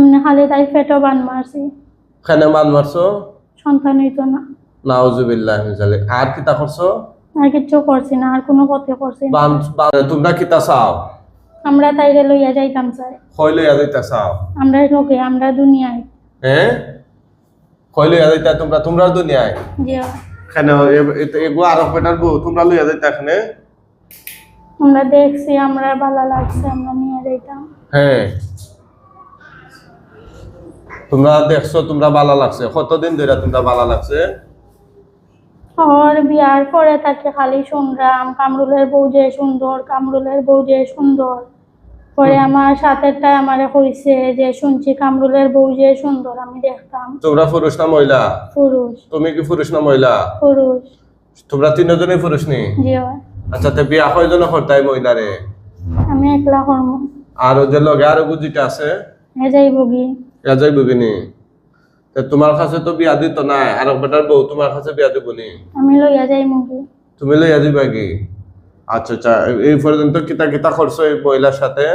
এমনি খালি তাই পেটও বান মারছি। কেন বান মারছো? সন্তান হইতো না। নাউজুবিল্লাহ মিন যালিক। আর কিতা করছো? আর কিচ্ছু করছি না, আর কোনো ক্ষতি করছি না। তোমরা কিতা চাও? আমরা তাইরে লইয়া যাইতাম চাই। কই লইয়া যাইতা চাও? আমরা লোকে, আমরা দুনিয়ায়। হ্যাঁ, কই লইয়া যাইতা তোমরা? তোমরা দুনিয়ায় জি। কেন এগুলো আরব বেটার বউ তোমরা লইয়া যাইতা এখানে? আমরা দেখছি, আমরা ভালো লাগছে, আমরা নিয়ে যাইতাম। হ্যাঁ, তোমরা দেখছো, তোমরা ভালো লাগছে। কতদিন ধরে তোমরা ভালো লাগছে? ওর বিয়ার পরে তাকে খালি শুনলাম কামরুলের বউ যে সুন্দর, কামরুলের বউ যে সুন্দর। পরে আমার সাথেরটাই আমারে কইছে যে শুনছি কামরুলের বউ যে সুন্দর। আমি দেখতাম। তোমরা পুরুষ না মহিলা? পুরুষ। তুমি কি পুরুষ না মহিলা? পুরুষ। তোমরা তিনজনই পুরুষ নি? জি। আচ্ছা, তে বিয়া কয়জন করতাই মহিলারে? আমি একলা করব। আর ও যে লগে আরো বুঝিটা আছে? এ যাইব কি? এ যাইব কিনি? তে তোমার কাছে তো বিয়া দিত না, আর বেটার বউ তোমার কাছে বিয়া দিব নি? আমি লইয়া যাইব কি? তুমি লইয়া দিবা কি? আচ্ছা আচ্ছা, এই পর্যন্ত কিতা কিতা করছো এই মহিলার সাথে?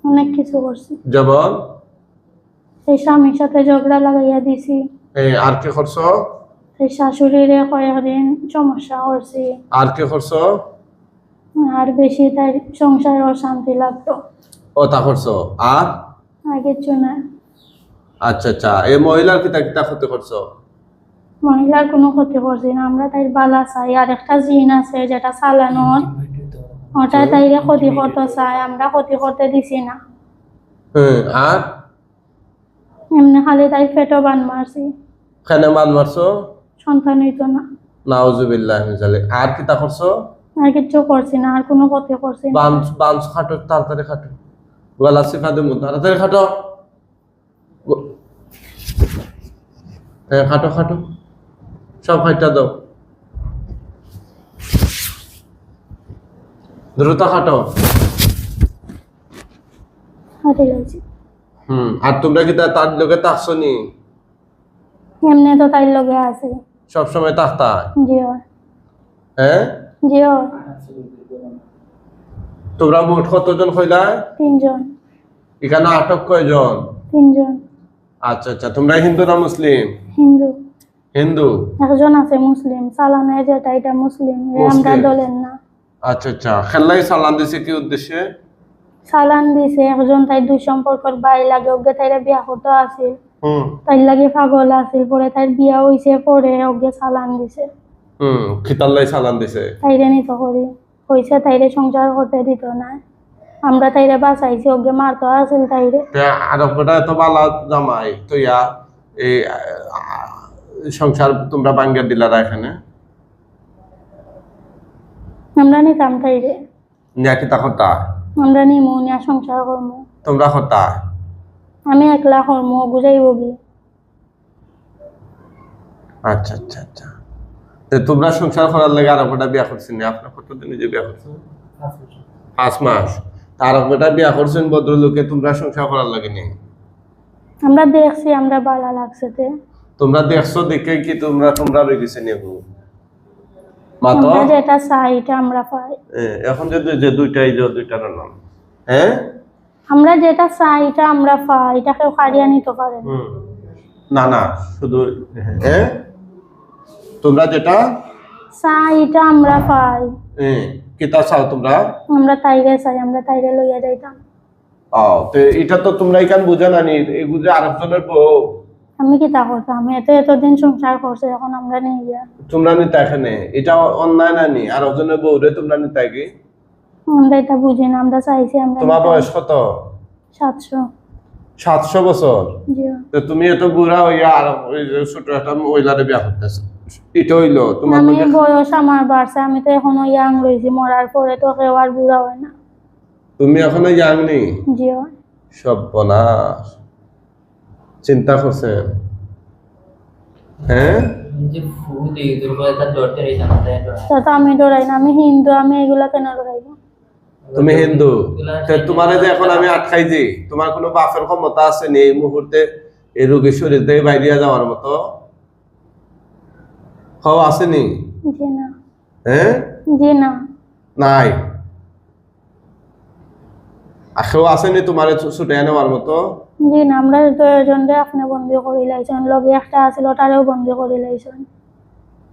অনেক কিছু করছি। যেমন? এই স্বামীর সাথে ঝগড়া লাগাইয়া দিছি। আর কি করছো? এই শাশুড়িরে কয়েকদিন সমস্যা করছি। আর কি করছো? আর বেশি তাই সংসারে অশান্তি লাগতো। ও তা করছো। আর কিছু না। আচ্ছা আচ্ছা, এই মহিলার কিতা কিতা ক্ষতি করছো? মহিলার কোনো ক্ষতি করছি না, আমরা তাই বালা চাই। আর একটা জিন আছে যেটা চালানোর, ওটা তাইরে ক্ষতি করতে চাই, আমরা ক্ষতি করতে দিছি না। আর এমনি খালি তাই পেটও বান মারছি। কেন বান মারছো? সন্তান হইতো না। নাউজুবিল্লাহ মিন যালিক। আর কিতা করছো? আর কিচ্ছু করছি না, আর কোনো ক্ষতি করছি না। বাঞ্চ খাটো, তাড়াতাড়ি খাটো। গলা চিপা দেবো, তাড়াতাড়ি খাটো। হ্যাঁ, খাটো খাটো, সব খাইটা দাও, দ্রুত খাটো। হাতে লাগছি। আর তোমরা কি তার লোকে তাকছো নি? এমনি তো তাই লগে আছে। সবসময় তাকতা? জিও। হ্যাঁ জিও। তোমরা মোট কতজন হইলা? 3 জন। এখানে আটক কয়জন? 3 জন। আচ্ছা আচ্ছা, তোমরা হিন্দু না মুসলিম? হিন্দু। হিন্দু। একজন আছে মুসলিম, চালানের যেটা এটা মুসলিম, আমরা দলের না। আচ্ছা আচ্ছা, খেলাই চালান দিছে কি উদ্দেশ্যে? চালান দিছে একজন তাই দুই সম্পর্কের ভাই লাগে, ওকে তাইরা বিয়া হতো আছিল। তাই লাগে পাগল আছিল, পরে তাই বিয়া হইছে, পরে ওকে চালান দিছে। খিতাল্লাই চালান দিছে। তাইরে নিত করি কইছে তাইরে সংসার করতে দিত না, আমরা তাইরে বাঁচাইছি, ওকে মারতো আছিল তাইরে। আর ওটা এত বালা জামাই তো ইয়া এই সংসার তোমরা বাঙ্গা দিলারা এখানে? আমরা নিতাম তাইরে। নিয়া কিতা করতা? আমরা নিমু নিয়া সংসার করবো। তোমরা করতা? আমি একলা করবো, বুঝাইব কি? আচ্ছা আচ্ছা আচ্ছা, তোমরা সংসার করার লাগে আর ওটা বিয়া করছেন? আপনার কতদিন যে বিয়া করছেন? 5 মাস। তার ওটা বিয়া করছেন ভদ্রলোকে, তোমরা সংসার করার লাগে নি? আমরা দেখছি, আমরা ভালো লাগছে। তোমরা দেখছো দেখে কি তোমরা তোমরা রয়ে গেছে নেবো মাতো? আমরা যেটা চাই এটা আমরা পাই। এখন যে দুইটার নাম, হ্যাঁ, আমরা যেটা চাই এটা আমরা পাই, এটা কেউ কারিয়া নিতে পারে না। না শুধু হ্যাঁ, তোমরা যেটা চাই এটা আমরা পাই। কিতা চাও তোমরা? আমরা তাইরে চাই, আমরা তাইরে লইয়া যাইতাম। তো এটা তো তোমরা এখান বুঝে না নি, এগুলো আরেকজনের বউ। আমি কি তা করতাম? আমি এতদিন সংসার করছি, এখন আমরা নিয়ে গিয়া তোমরা নিতে এখানে, এটা অন্যায় না নি? আরেকজনের বউ রে তোমরা নিতে কি? আমরা এটা বুঝি না, আমরা চাইছি। আমরা তোমার বয়স কত? 700। 700 বছর? জি। তো তুমি এত বুড়া হইয়া আর ওই যে ছোট একটা মহিলারে বিয়া করতেছো, এটা হইলো তোমার? আমি বয়স আমার বাড়ছে, আমি তো এখনো ইয়াং রয়েছি, মরার পরে তো কেউ আর বুড়া হয় না। তুমি এখনো ইয়াং নি? জি। সর্বনাশ, চিন্তা করছেন? হ্যাঁ, আমি ডরাই না, আমি হিন্দু, আমি এগুলা কেন ডরাইব? তুমি হিন্দু, তোমার যে এখন আমি আটকাইছি, তোমার কোনো বাপের ক্ষমতা আছে নি এই মুহূর্তে এই রোগীর শরীর থেকে বাইরে যাওয়ার মতো? খাওয়া আসেনি? জি না। হ্যাঁ, জি না। নাই। আখেও আসেনি তোমার ছুটে নেওয়ার মতো? জি না, আমরা দুজনরে আপনি বন্দি করে লাইছেন, লগে একটা আছিল তারেও বন্দি করে লাইছেন।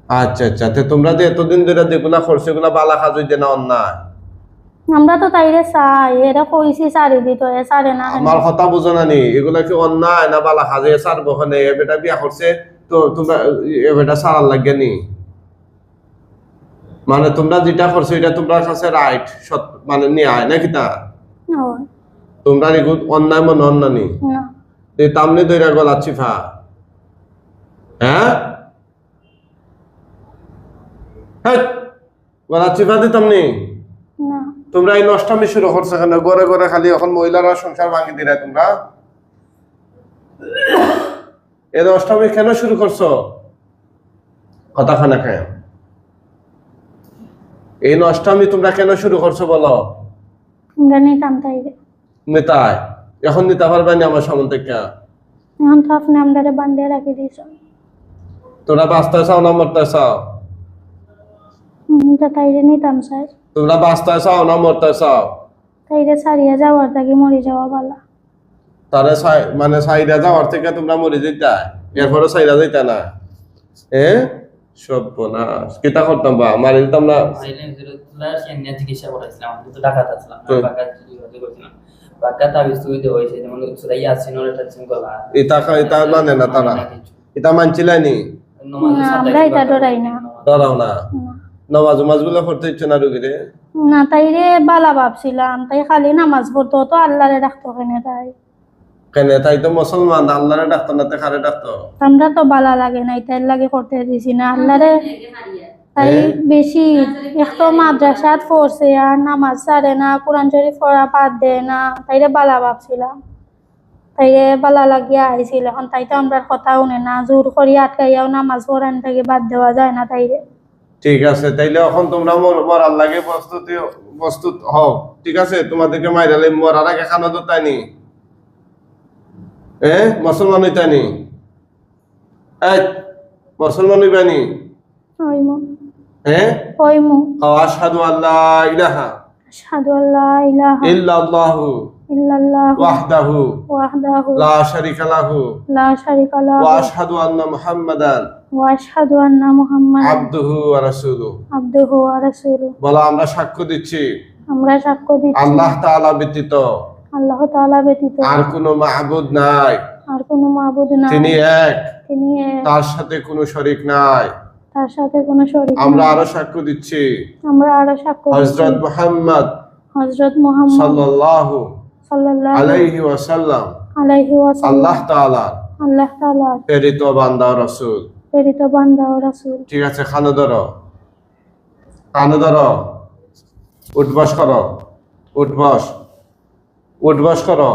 আচ্ছা আচ্ছা, তো তোমরা যে এতদিন ধরে যেগুলা করছো এগুলা বালা কাজ হইতে না অন্যায়? আমরা তো তাইরে চাই, এরা কইছি সারি দিত, এ সারে না কেন? আমার কথা বুঝো না নি, এগুলা কি অন্যায় না বালা কাজে সারবো? ওখানে এ বেটা বিয়া করছে তো তোমরা এ বেটা সারার লাগে নি? মানে তোমরা যেটা করছো এটা তোমার কাছে রাইট, মানে ন্যায় নাকি তা? ও, তোমরা এগুলো অন্যায় মনে অন্যায় নি? না এই তামনে দইরা গলা চিফা, হ্যাঁ হ্যাঁ, গলা চিফা দিতাম নি? না তোমরা এই নষ্টামি শুরু করছো কেন? ঘরে ঘরে খালি এখন মহিলারা সংসার ভাঙি দিলে তোমরা এই নষ্টামি কেন শুরু করছো? কথা খানা খায় এই নষ্টামি তোমরা কেন শুরু করছো বলো? আমরা নিতাম তাইরে, নেতায় এখন নিতে পারবে না আমার সামনে থেকে? এখন তো আপনি আমাদের বান্ধিয়ে রাখি দিয়েছেন। তোমরা বাঁচতে চাও না মরতে চাও? তা তাইরে নিতাম স্যার, তোমরা বাঁচতে চাও না মরতে চাও? তাইরে সারিয়া যাওয়ার থাকি মরে যাওয়া ভালো। তারে মানে সাইডা যাওয়ার থেকে তোমরা মরে যেতা, এরপরে সাইডা যেতা না? সব না কিতা করতাম বা মারি দিতাম না? চিকিৎসা করাইছিলাম, আমি তো ঢাকাতে আসলাম, বাক্কা তাবিজ তুই দে হইছে, যেমন সুরাই আসিন ওর একটা চিঙ্গলা এটা মানে না তারা এটা মানছিলানি? না আমরা এটা ডরাই না। ডরাও না? নামাজ গুলো পড়তে ইচ্ছে না রুগীরে? না তাইরে বালা ভাবছিলাম, তাই খালি নামাজ পড়তো, তো আল্লাহরে ডাকতো কেনে তাই? কেন তাই তো মুসলমান, আল্লাহরে ডাকতো না তে কারে ডাকতো? আমরা তো বালা লাগে নাই, তাই লাগে করতে দিছি না আল্লাহরে। তাই বেশি একটু মাদ্রাসাত পড়ছে আর নামাজ ছাড়ে না, কোরআন শরীফ পড়া বাদ দেয় না, তাইরে বালা ভাবছিলাম, তাইরে বালা লাগিয়া আইছিল। এখন তাই তো আমরা কথা শুনে না, জোর করি আটকাইয়াও নামাজ পড়ান থেকে বাদ দেওয়া যায় না তাইরে। ঠিক আছে, তাইলে এখন তোমরা মরার লাগে প্রস্তুত হও, ঠিক আছে? তোমাদেরকে মাইরালে মরার আগে খানা তো তাইনি, মুসলমান হইতানি? মুসলমান হইবানি? হইমু হ্যাঁ, হইমু। আশহাদু আল্লাহ ইলাহা আশহাদু আল্লা ইলাহা ইল্লাল্লাহু ইল্লাল্লাহু ওয়াহদাহু ওয়াহদাহু লা শারীকা লাহু লা শারীকা লাহু ওয়া আশহাদু আন্না মুহাম্মাদান ওয়া আশহাদু আন্না মুহাম্মাদান আবদুহু ওয়া রাসূলুহু। আবদুহু ওয়া রাসূলুহু। বলো আমরা সাক্ষ্য দিচ্ছি আমরা সাক্ষ্য দিচ্ছি আল্লাহ তাআলা ব্যতীত আল্লাহ তাআলা ব্যতীত আর কোনো মাবুদ নাই, আর কোনো মাবুদ নাই, তিনি এক, তিনি এক, তার সাথে কোনো শরীক নাই। তার সাথে কোনো শরীক আমরা নাই। আরো সাক্ষ্য দিচ্ছি আমরা আরো সাক্ষ্য দিচ্ছি হযরত মুহাম্মদ হযরত মুহাম্মদ সাল্লাল্লাহু সাল্লাল্লাহু আলাইহি ওয়াসাল্লাম আলাইহি ওয়াসাল্লাম আল্লাহ তাআলা আল্লাহ তাআলা প্রেরিত বান্দা ও রাসূল। প্রেরিত বান্দা ও রাসূল। ঠিক আছে, খানো ধরো, কানো ধরো, উঠবস করো, উঠবস করো।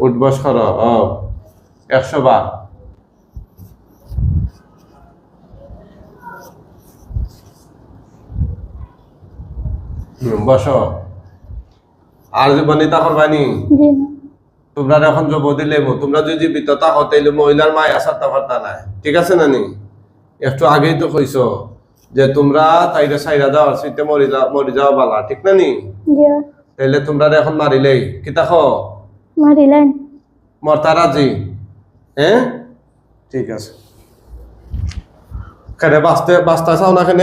উঠবস করো 100 বার। বসো। আর জীবনে তা করবানি? জি না। তোমরা এখন জব দিলে তোমরা যদি জীবিত থাকো তাইলে মহিলার মায় আসারটা পারতা নাই, ঠিক আছে না নি? একটু আগেই তো কইছো যে তোমরা তাইরে সাইরা যাওয়ার সিটে মরি যাওয়া বালা, ঠিক না নি? জি। তাইলে তোমরা এখন মারিলেই কি তাকো মারিলেন মরতা রাজি? ঠিক আছে। কেন বাঁচতে চাও না? কেন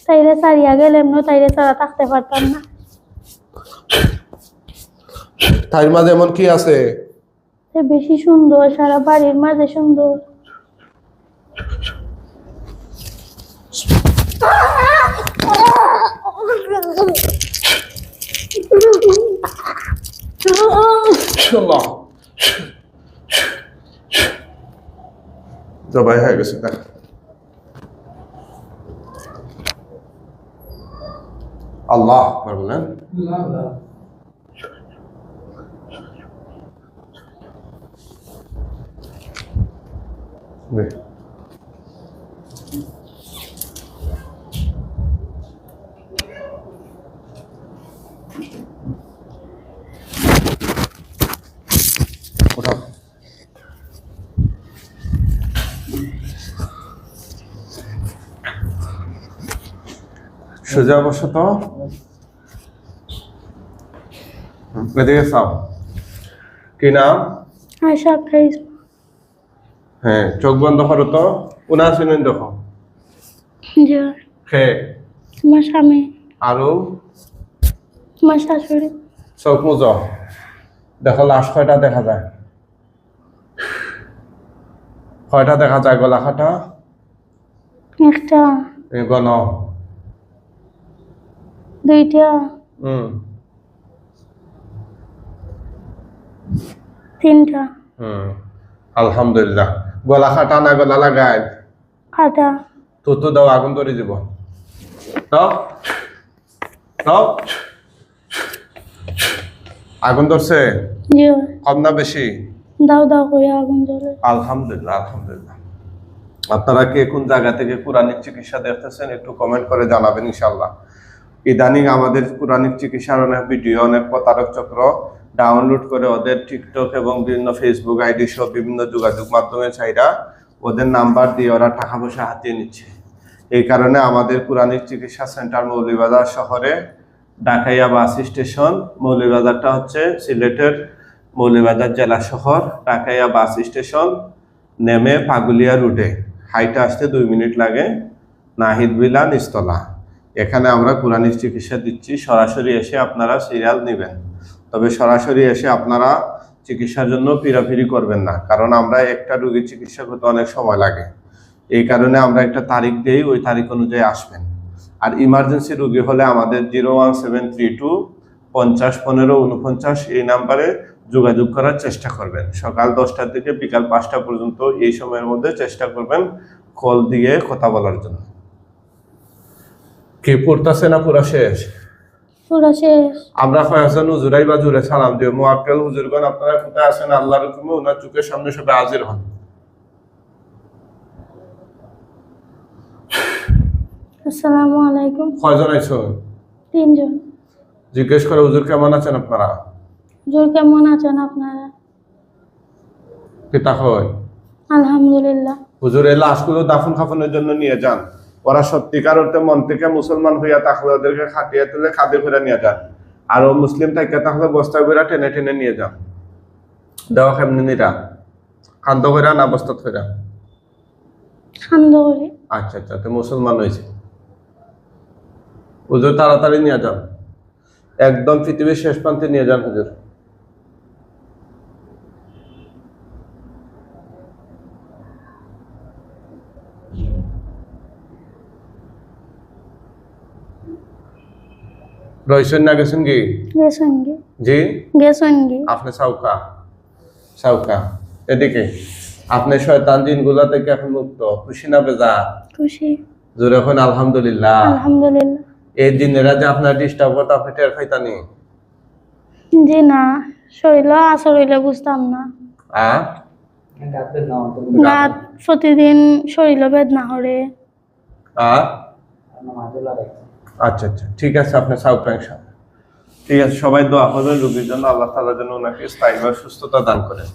তাইরে সারিয়া গেলেন না, তাইরে ছাড়া থাকতে পারতাম না। তাইর মাঝে এমন কি আছে? সে বেশি সুন্দর, সারা বাড়ির মাঝে সুন্দর। জবাই হয়ে গেছে দেখ। আল্লাহ বললেন ওঠা। সোজা বসো তো, এদিকে চাও। কি নাম? আয়শা খাইস। হ্যাঁ, চোখ বন্ধ করো তো। কোনা শুনেন দেখো। জি। খে আমার স্বামী, আরো আমার শাশুড়ি। চোখ মুজো, দেখো লাশ কয়টা দেখা যায়? কয়টা দেখা যায় গলা কাটা? একটা, গণ দুইটা, হুম তিনটা। হুম আলহামদুলিল্লাহ। গলা কাটা না গলা লাগায়? কাটা। তো দাও, আগুন ধরে যাব। দাও দাও। আগুন ধরছে? জি। কম না বেশি? দাও দাও করে আগুন জ্বলে। আলহামদুলিল্লাহ আলহামদুলিল্লাহ। আপনারা কে কোন জায়গা থেকে কোরআনিক চিকিৎসা দেখতেছেন একটু কমেন্ট করে জানাবেন ইনশাল্লাহ। ইদানিং আমাদের কোরআনিক চিকিৎসার অনেক ভিডিও, অনেক প্রতারক চক্র ডাউনলোড করে ওদের টিকটক এবং বিভিন্ন ফেসবুক আইডি সব বিভিন্ন যোগাযোগ মাধ্যমে চাইরা ওদের নাম্বার দিয়ে ওরা টাকা পয়সা হাতিয়ে নিচ্ছে। এই কারণে আমাদের কোরআনিক চিকিৎসা সেন্টার মৌলভীবাজার শহরে ডাকাইয়া বাস স্টেশন, মৌলভীবাজারটা হচ্ছে সিলেটের মৌলভীবাজার জেলা শহর, ডাকাইয়া বাস স্টেশন নেমে পাগুলিয়া রুটে হাইটে আসতে 2 মিনিট লাগে, নাহিদ বিলা নিস্তলা। এখানে আমরা কোরআনিক চিকিৎসা দিচ্ছি। সরাসরি এসে আপনারা সিরিয়াল নেবেন, তবে সরাসরি এসে আপনারা চিকিৎসার জন্য ফিরাফিরি করবেন না, কারণ আমরা একটা রোগীর চিকিৎসা করতে অনেক সময় লাগে। এই কারণে আমরা একটা তারিখ দিই, ওই তারিখ অনুযায়ী আসবেন। আর ইমার্জেন্সি রোগী হলে আমাদের 01732 50 15 49 এই নাম্বারে যোগাযোগ করার চেষ্টা করবেন। সকাল 10টা থেকে বিকাল 5টা পর্যন্ত এই সময়ের মধ্যে চেষ্টা করবেন কল দিয়ে কথা বলার জন্য। কি পড়তেছে না পুরা শেষ? পুরা শেষ। আমরা কয়েকজন হুজুরাই বা জুড়ে সালাম দিও। মুআক্কেল হুজুরগণ আপনারা কোথায় আছেন? আল্লাহর হুকুমে ওনার চোখের সামনে সবাই হাজির হন। আসসালামু আলাইকুম। কয়জন আইছো? 3 জন। জিজ্ঞেস করে হুজুর কেমন আছেন আপনারা? হুজুর কেমন আছেন আপনারা? কিতা কয়? আলহামদুলিল্লাহ। হুজুর এই লাশগুলো দাফন কাফনের জন্য নিয়ে যান। ওরা সত্যিকার অর্থে মন থেকে মুসলমান হইয়া থাকলে ওদেরকে খাটিয়ে তুলে খাদে করে নিয়ে যান। আর ও মুসলিম থাকে তাহলে বস্তা করে টেনে টেনে নিয়ে যান। দেওয়া কেমনি নিরা? কান্দ কইরা না বস্তা কইরা? শান্ত করে। আচ্ছা আচ্ছা, তো মুসলমান হয়েছে। হুজুর তাড়াতাড়ি নিয়ে যান, একদম পৃথিবীর শেষ প্রান্তে নিয়ে যান হুজুর। রইছেন না গেছেন কি? গেছেন গে। জি গেছেন গে। আপনি সাউকা সাউকা এদিকে। আপনি শয়তান জিনগুলা থেকে এখন মুক্ত, খুশি না বেজা? খুশি। জোরে এখন আলহামদুলিল্লাহ। আলহামদুলিল্লাহ। এই জিনেরা যে আপনার ডিস্টার্ব করতে আপনি টের পাইতানি? জি না, শরীর আসর হইলে বুঝতাম না। রাত প্রতিদিন শরীর বেদনা করে। আচ্ছা আচ্ছা, ঠিক আছে, আপনি সাউকা ইনশাআল্লাহ। ঠিক আছে, সবাই দোয়া করবেন রোগীর জন্য, আল্লাহ তাআলা যেন ওনাকে স্থায়ীভাবে সুস্থতা দান করেন।